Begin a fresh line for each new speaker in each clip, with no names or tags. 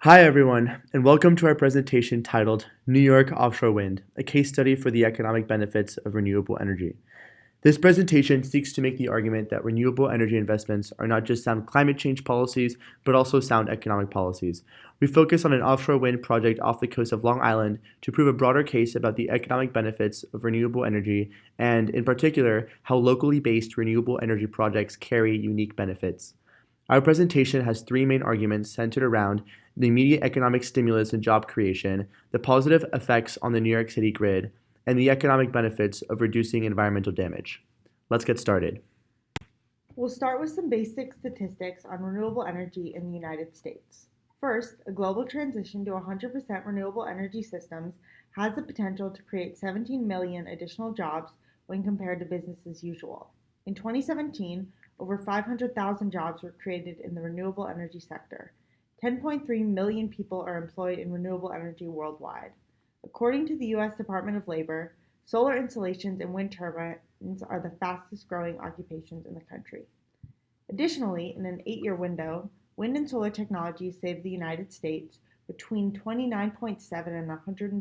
Hi, everyone, and welcome to our presentation titled New York Offshore Wind, a case study for the economic benefits of renewable energy. This presentation seeks to make the argument that renewable energy investments are not just sound climate change policies, but also sound economic policies. We focus on an offshore wind project off the coast of Long Island to prove a broader case about the economic benefits of renewable energy and, in particular, how locally based renewable energy projects carry unique benefits. Our presentation has three main arguments centered around the immediate economic stimulus and job creation, the positive effects on the New York City grid, and the economic benefits of reducing environmental damage. Let's get started.
We'll start with some basic statistics on renewable energy in the United States. First, a global transition to 100% renewable energy systems has the potential to create 17 million additional jobs when compared to business as usual. In 2017, over 500,000 jobs were created in the renewable energy sector. 10.3 million people are employed in renewable energy worldwide. According to the U.S. Department of Labor, solar installations and wind turbines are the fastest growing occupations in the country. Additionally, in an 8-year window, wind and solar technologies saved the United States between $29.7 and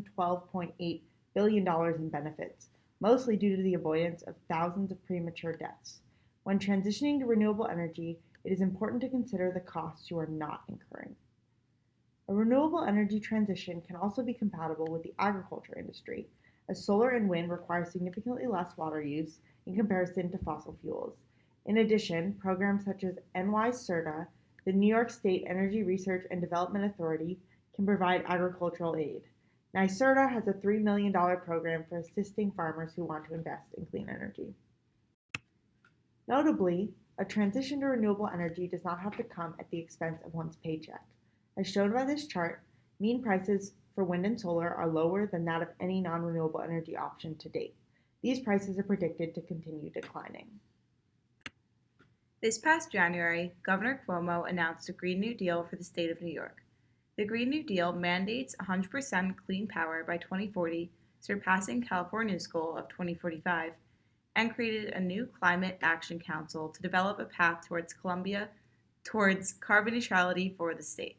$112.8 billion in benefits, mostly due to the avoidance of thousands of premature deaths. When transitioning to renewable energy, it is important to consider the costs you are not incurring. A renewable energy transition can also be compatible with the agriculture industry, as solar and wind require significantly less water use in comparison to fossil fuels. In addition, programs such as NYSERDA, the New York State Energy Research and Development Authority, can provide agricultural aid. NYSERDA has a $3 million program for assisting farmers who want to invest in clean energy. Notably, a transition to renewable energy does not have to come at the expense of one's paycheck. As shown by this chart, mean prices for wind and solar are lower than that of any non-renewable energy option to date. These prices are predicted to continue declining.
This past January, Governor Cuomo announced a Green New Deal for the state of New York. The Green New Deal mandates 100% clean power by 2040, surpassing California's goal of 2045, and created a new Climate Action Council to develop a path towards carbon neutrality for the state.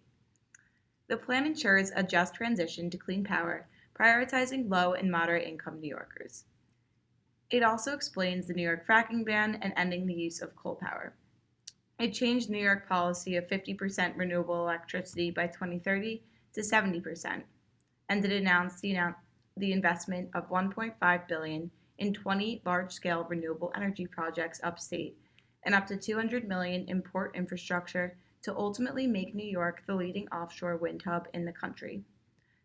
The plan ensures a just transition to clean power, prioritizing low and moderate income New Yorkers. It also explains the New York fracking ban and ending the use of coal power. It changed New York policy of 50% renewable electricity by 2030 to 70%, and it announced the investment of $1.5 billion in 20 large-scale renewable energy projects upstate and up to $200 million in port infrastructure to ultimately make New York the leading offshore wind hub in the country.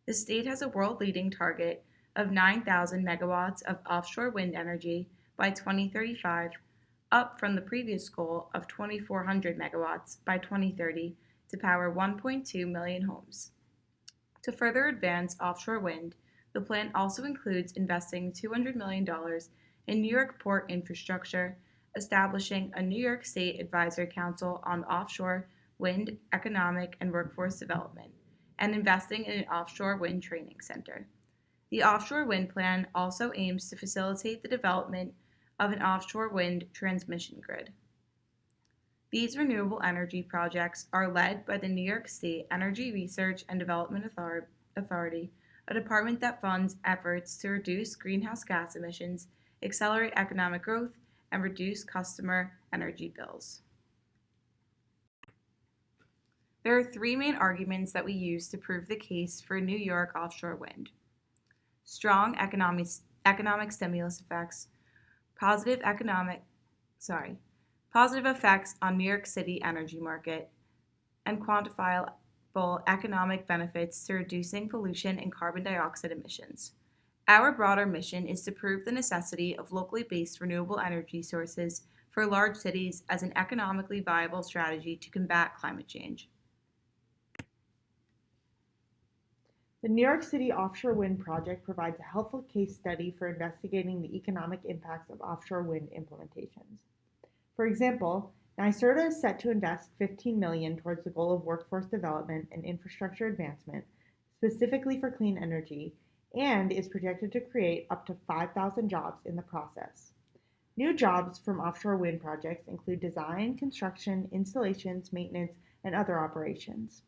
The state has a world-leading target of 9,000 megawatts of offshore wind energy by 2035, up from the previous goal of 2,400 megawatts by 2030 to power 1.2 million homes. To further advance offshore wind, the plan also includes investing $200 million in New York port infrastructure, establishing a New York State Advisory Council on offshore wind economic and workforce development, and investing in an offshore wind training center. The offshore wind plan also aims to facilitate the development of an offshore wind transmission grid. These renewable energy projects are led by the New York State Energy Research and Development Authority, a department that funds efforts to reduce greenhouse gas emissions, accelerate economic growth, and reduce customer energy bills. There are three main arguments that we use to prove the case for New York offshore wind: strong economic stimulus effects, positive effects on New York City energy market, and quantifiable economic benefits to reducing pollution and carbon dioxide emissions. Our broader mission is to prove the necessity of locally based renewable energy sources for large cities as an economically viable strategy to combat climate change.
The New York City offshore wind project provides a helpful case study for investigating the economic impacts of offshore wind implementations. For example, NYSERDA is set to invest $15 million towards the goal of workforce development and infrastructure advancement, specifically for clean energy, and is projected to create up to 5,000 jobs in the process. New jobs from offshore wind projects include design, construction, installations, maintenance, and other operations.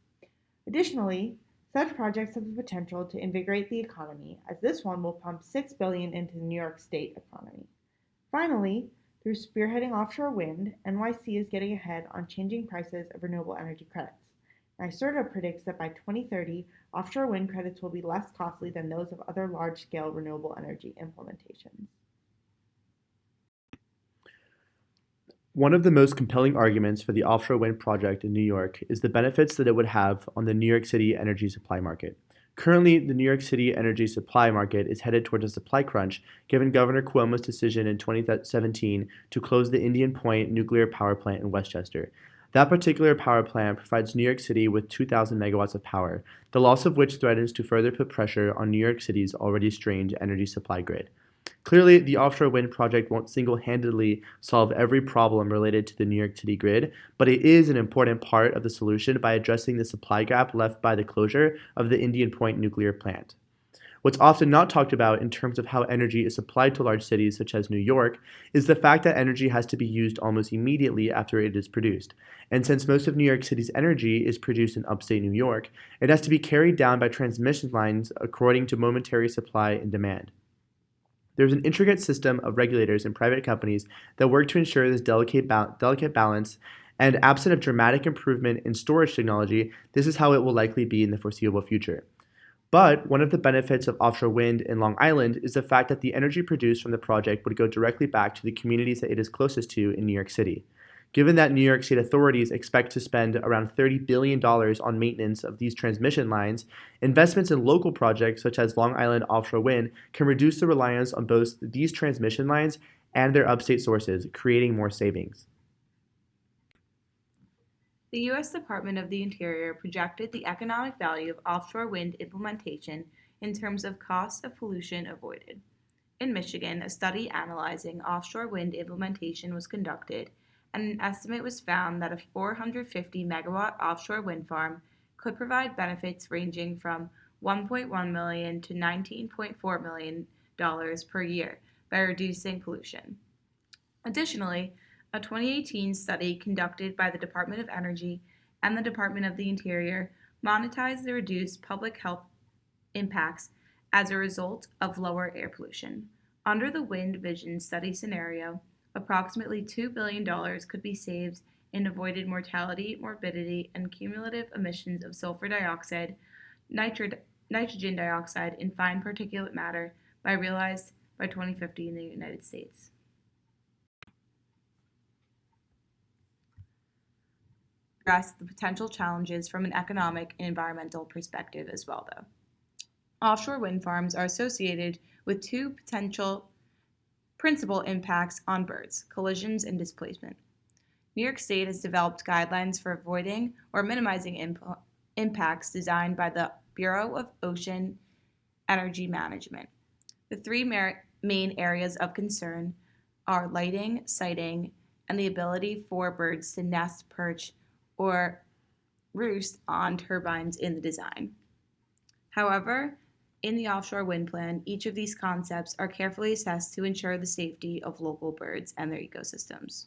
Additionally, such projects have the potential to invigorate the economy, as this one will pump $6 billion into the New York State economy. Finally, through spearheading offshore wind, NYC is getting ahead on changing prices of renewable energy credits. NYSERDA predicts that by 2030, offshore wind credits will be less costly than those of other large-scale renewable energy implementations.
One of the most compelling arguments for the offshore wind project in New York is the benefits that it would have on the New York City energy supply market. Currently, the New York City energy supply market is headed towards a supply crunch given Governor Cuomo's decision in 2017 to close the Indian Point nuclear power plant in Westchester. That particular power plant provides New York City with 2,000 megawatts of power, the loss of which threatens to further put pressure on New York City's already strained energy supply grid. Clearly, the offshore wind project won't single-handedly solve every problem related to the New York City grid, but it is an important part of the solution by addressing the supply gap left by the closure of the Indian Point nuclear plant. What's often not talked about in terms of how energy is supplied to large cities such as New York is the fact that energy has to be used almost immediately after it is produced. And since most of New York City's energy is produced in upstate New York, it has to be carried down by transmission lines according to momentary supply and demand. There's an intricate system of regulators and private companies that work to ensure this delicate balance, and absent of dramatic improvement in storage technology, this is how it will likely be in the foreseeable future. But one of the benefits of offshore wind in Long Island is the fact that the energy produced from the project would go directly back to the communities that it is closest to in New York City. Given that New York State authorities expect to spend around $30 billion on maintenance of these transmission lines, investments in local projects such as Long Island offshore wind can reduce the reliance on both these transmission lines and their upstate sources, creating more savings.
The U.S. Department of the Interior projected the economic value of offshore wind implementation in terms of cost of pollution avoided. In Michigan, a study analyzing offshore wind implementation was conducted, and an estimate was found that a 450 megawatt offshore wind farm could provide benefits ranging from $1.1 million to $19.4 million per year by reducing pollution. Additionally, a 2018 study conducted by the Department of Energy and the Department of the Interior monetized the reduced public health impacts as a result of lower air pollution. Under the Wind Vision study scenario, approximately $2 billion could be saved in avoided mortality, morbidity, and cumulative emissions of sulfur dioxide, nitrogen dioxide, and fine particulate matter realized by 2050 in the United States. Address the potential challenges from an economic and environmental perspective as well, though. Offshore wind farms are associated with two potential principal impacts on birds: collisions and displacement. New York State has developed guidelines for avoiding or minimizing impacts designed by the Bureau of Ocean Energy Management. The three main areas of concern are lighting, sighting, and the ability for birds to nest, perch, or roost on turbines in the design. However, in the offshore wind plan, each of these concepts are carefully assessed to ensure the safety of local birds and their ecosystems.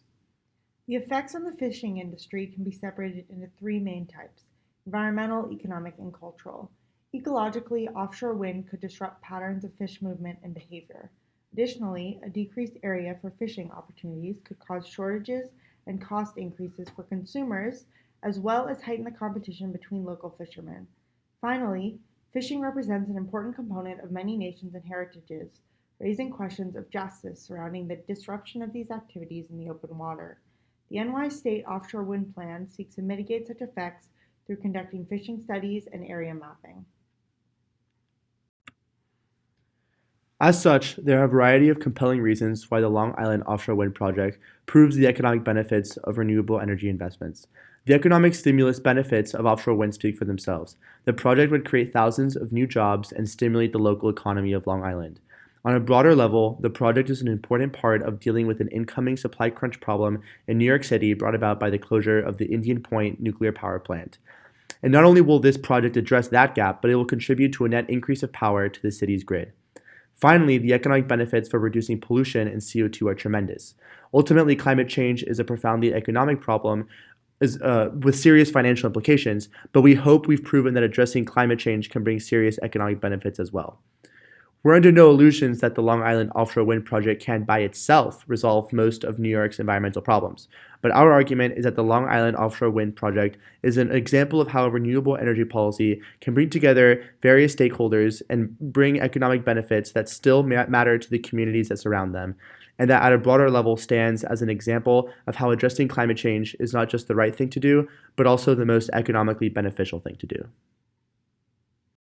The effects on the fishing industry can be separated into three main types: environmental, economic, and cultural. Ecologically, offshore wind could disrupt patterns of fish movement and behavior. Additionally, a decreased area for fishing opportunities could cause shortages and cost increases for consumers, as well as heighten the competition between local fishermen. Finally, fishing represents an important component of many nations and heritages, raising questions of justice surrounding the disruption of these activities in the open water. The NY State Offshore Wind Plan seeks to mitigate such effects through conducting fishing studies and area mapping.
As such, there are a variety of compelling reasons why the Long Island offshore wind project proves the economic benefits of renewable energy investments. The economic stimulus benefits of offshore wind speak for themselves. The project would create thousands of new jobs and stimulate the local economy of Long Island. On a broader level, the project is an important part of dealing with an incoming supply crunch problem in New York City brought about by the closure of the Indian Point nuclear power plant. And not only will this project address that gap, but it will contribute to a net increase of power to the city's grid. Finally, the economic benefits for reducing pollution and CO2 are tremendous. Ultimately, climate change is a profoundly economic problem, with serious financial implications, but we hope we've proven that addressing climate change can bring serious economic benefits as well. We're under no illusions that the Long Island offshore wind project can by itself resolve most of New York's environmental problems, but our argument is that the Long Island offshore wind project is an example of how a renewable energy policy can bring together various stakeholders and bring economic benefits that still matter to the communities that surround them, and that at a broader level stands as an example of how addressing climate change is not just the right thing to do, but also the most economically beneficial thing to do.